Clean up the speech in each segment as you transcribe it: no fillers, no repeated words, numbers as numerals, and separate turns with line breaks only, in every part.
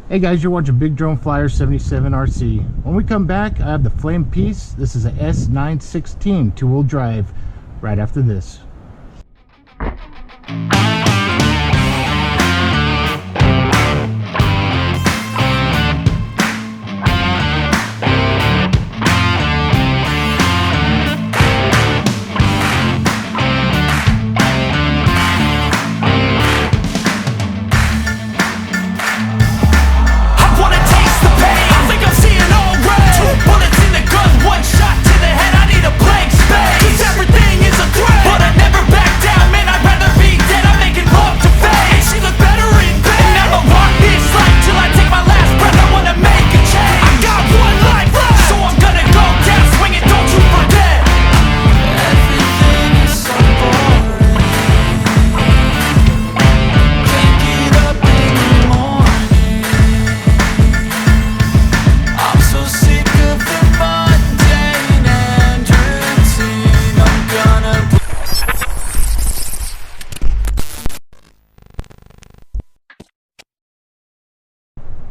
Hey guys, you're watching Big Drone Flyer 77 RC. When we come back, I have the Flame Piece. This is a S916 two-wheel drive right after this.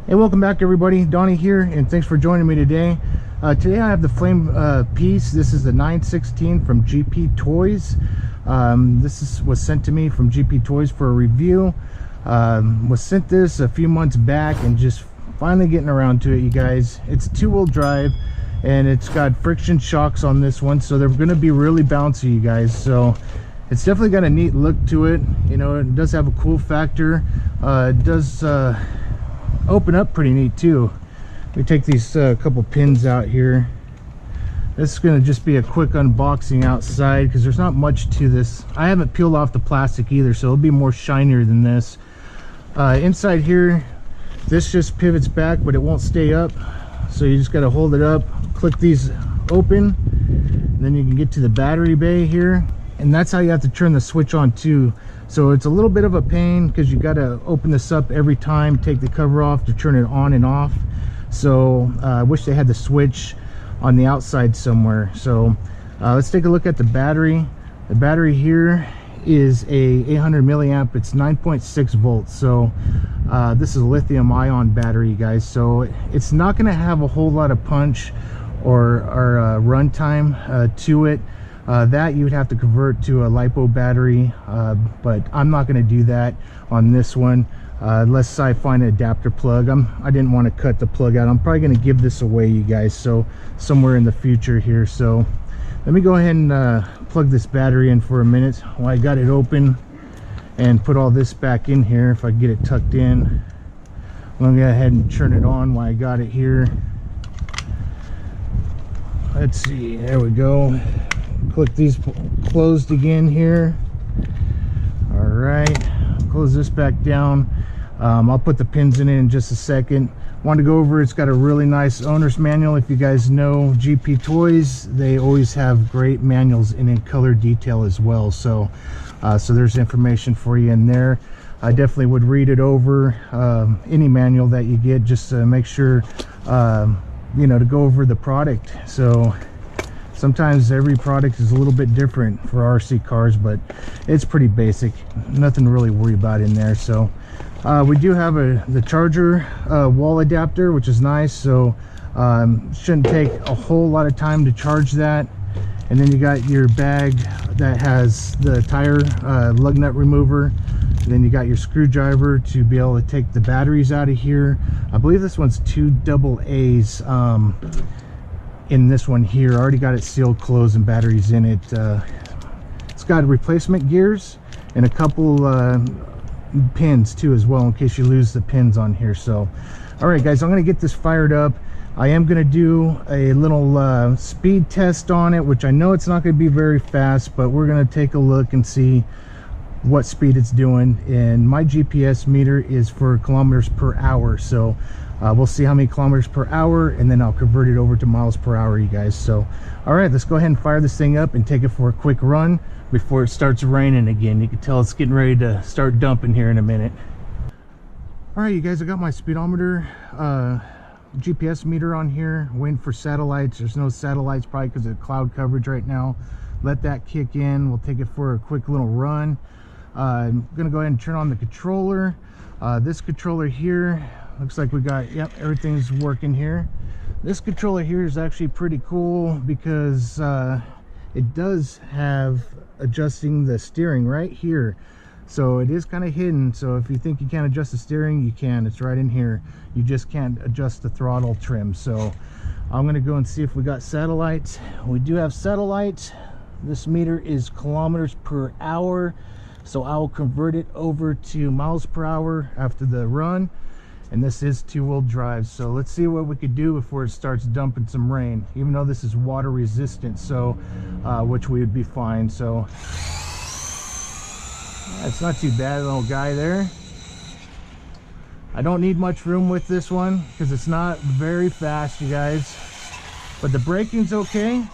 Hey, welcome back everybody. Donnie here, and thanks for joining me today. Today I have the Flame Piece. This is the 916 from GPToys. Was sent to me from GPToys for a review. Was sent this a few months back and just finally getting around to it, you guys. It's two-wheel drive and it's got friction shocks on this one, so they're going to be really bouncy, you guys. So it's definitely got a neat look to it. You know, it does have a cool factor. It does open up pretty neat too. We take these couple pins out here. This is going to just be a quick unboxing outside because there's not much to this. I haven't peeled off the plastic either, so it'll be more shinier than this. Inside here, this just pivots back, but it won't stay up, so you just got to hold it up, click these open, and then you can get to the battery bay here, and that's how you have to turn the switch on too. So it's a little bit of a pain because you got to open this up every time, take the cover off to turn it on and off. So I wish they had the switch on the outside somewhere. So let's take a look at the battery. The battery here is a 800 milliamp. It's 9.6 volts. So this is a lithium ion battery, you guys. So it's not going to have a whole lot of punch or run time to it. That you would have to convert to a LiPo battery, but I'm not going to do that on this one unless I find an adapter plug. I didn't want to cut the plug out. I'm probably going to give this away, you guys, so somewhere in the future here. So let me go ahead and plug this battery in for a minute while I got it open and put all this back in here. If I get it tucked in, I'm going to go ahead and turn it on while I got it here. Let's see, there we go. Click these closed again here. All right, close this back down. I'll put the pins in just a second. Want to go over, it's got a really nice owner's manual. If you guys know GPToys, they always have great manuals and in color detail as well. So so there's information for you in there. I definitely would read it over, any manual that you get, just to make sure you know, to go over the product. So sometimes every product is a little bit different for RC cars, but it's pretty basic, nothing to really worry about in there. So we do have the charger wall adapter, which is nice. So shouldn't take a whole lot of time to charge that. And then you got your bag that has the tire lug nut remover. And then you got your screwdriver to be able to take the batteries out of here. I believe this one's 2 AA's in this one here. I already got it sealed closed and batteries in it. It's got replacement gears and a couple pins too as well, in case you lose the pins on here. So all right guys, I'm going to get this fired up. I am going to do a little speed test on it, which I know it's not going to be very fast, but we're going to take a look and see what speed it's doing. And my GPS meter is for kilometers per hour, so we'll see how many kilometers per hour, and then I'll convert it over to miles per hour, you guys. So all right, let's go ahead and fire this thing up and take it for a quick run before it starts raining again. You can tell it's getting ready to start dumping here in a minute. All right, you guys, I got my speedometer GPS meter on here, waiting for satellites. There's no satellites, probably because of cloud coverage right now. Let that kick in. We'll take it for a quick little run. I'm gonna go ahead and turn on the controller. This controller here looks like we got, yep, everything's working here. This controller here is actually pretty cool because it does have adjusting the steering right here. So it is kind of hidden, so if you think you can't adjust the steering, you can. It's right in here. You just can't adjust the throttle trim. So I'm gonna go and see if we got satellite. We do have satellite. This meter is kilometers per hour, so I will convert it over to miles per hour after the run. And this is two-wheel drive, so let's see what we could do before it starts dumping some rain, even though this is water resistant, so which we would be fine. So it's not too bad, little guy there. I don't need much room with this one because it's not very fast, you guys, but the braking's okay.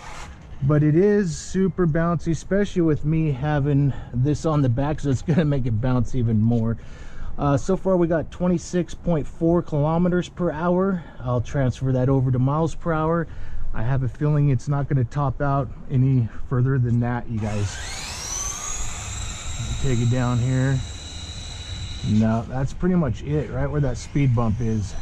But it is super bouncy, especially with me having this on the back, so it's gonna make it bounce even more. So far we got 26.4 kilometers per hour. I'll transfer that over to miles per hour. I have a feeling it's not going to top out any further than that, you guys. Take it down here. No, that's pretty much it, right where that speed bump is.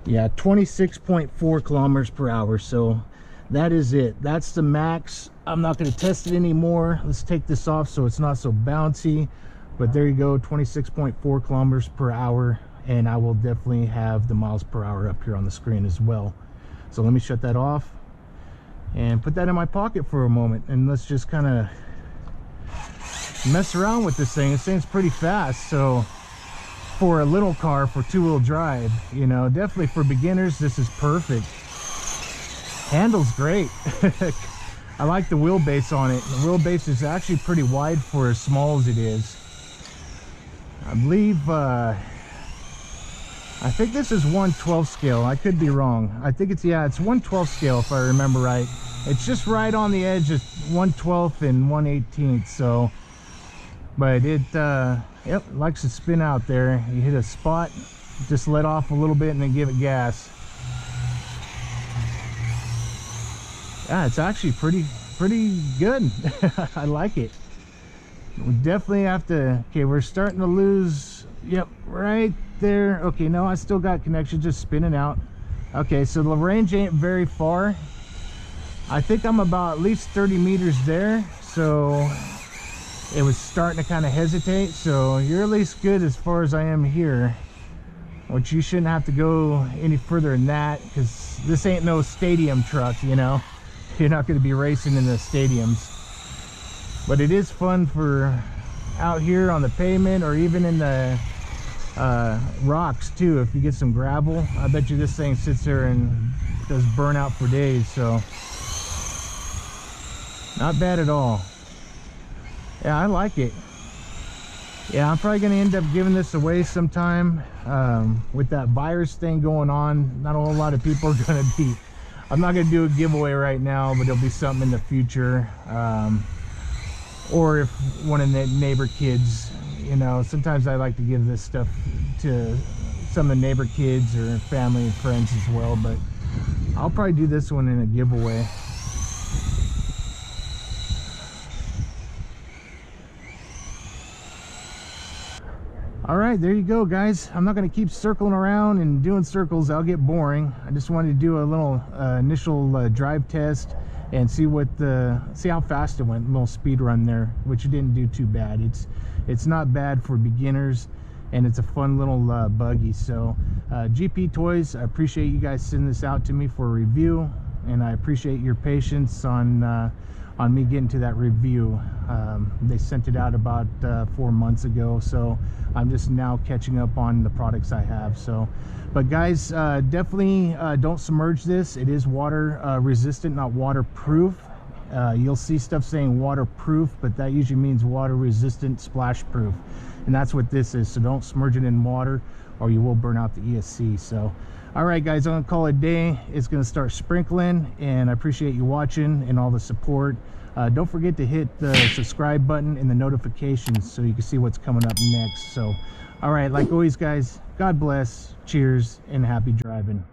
Yeah, 26.4 kilometers per hour. So that is it. That's the max. I'm not going to test it anymore. Let's take this off so it's not so bouncy. But there you go, 26.4 kilometers per hour. And I will definitely have the miles per hour up here on the screen as well. So let me shut that off and put that in my pocket for a moment. And let's just kind of mess around with this thing. This thing's pretty fast. So for a little car, for two-wheel drive, you know, definitely for beginners, this is perfect. Handles great. I like the wheelbase on it. The wheelbase is actually pretty wide for as small as it is. I believe I think this is 1/12 scale. I could be wrong. I think it's, yeah, it's 1/12 scale if I remember right. It's just right on the edge of 1/12 and 1/18. So, but it yep, likes to spin out there. You hit a spot, just let off a little bit and then give it gas. Yeah, it's actually pretty good. I like it. We definitely have to, okay, we're starting to lose, yep, right there. Okay, no, I still got connection, just spinning out. Okay, so the range ain't very far. I think I'm about at least 30 meters there, so it was starting to kind of hesitate. So you're at least good as far as I am here, which you shouldn't have to go any further than that, because this ain't no stadium truck, you know. You're not going to be racing in the stadiums, but it is fun for out here on the pavement, or even in the rocks too. If you get some gravel, I bet you this thing sits there and does burnout for days. So not bad at all. Yeah, I like it. Yeah, I'm probably going to end up giving this away sometime. With that virus thing going on, not a whole lot of people are going to be, I'm not going to do a giveaway right now, but there'll be something in the future. Or if one of the neighbor kids, you know, sometimes I like to give this stuff to some of the neighbor kids or family and friends as well, but I'll probably do this one in a giveaway. All right, there you go, guys. I'm not going to keep circling around and doing circles. I'll get boring. I just wanted to do a little initial drive test and see how fast it went. A little speed run there, which it didn't do too bad. It's not bad for beginners, and it's a fun little buggy. So GPToys, I appreciate you guys sending this out to me for a review, and I appreciate your patience on me getting to that review. They sent it out about 4 months ago, so I'm just now catching up on the products I have. So, but guys, definitely don't submerge this. It is water resistant, not waterproof. You'll see stuff saying waterproof, but that usually means water resistant, splash proof, and that's what this is. So don't submerge it in water or you will burn out the ESC. So all right, guys, I'm gonna call it a day. It's gonna start sprinkling, and I appreciate you watching and all the support. Don't forget to hit the subscribe button and the notifications so you can see what's coming up next. So all right, like always, guys, God bless, cheers, and happy driving.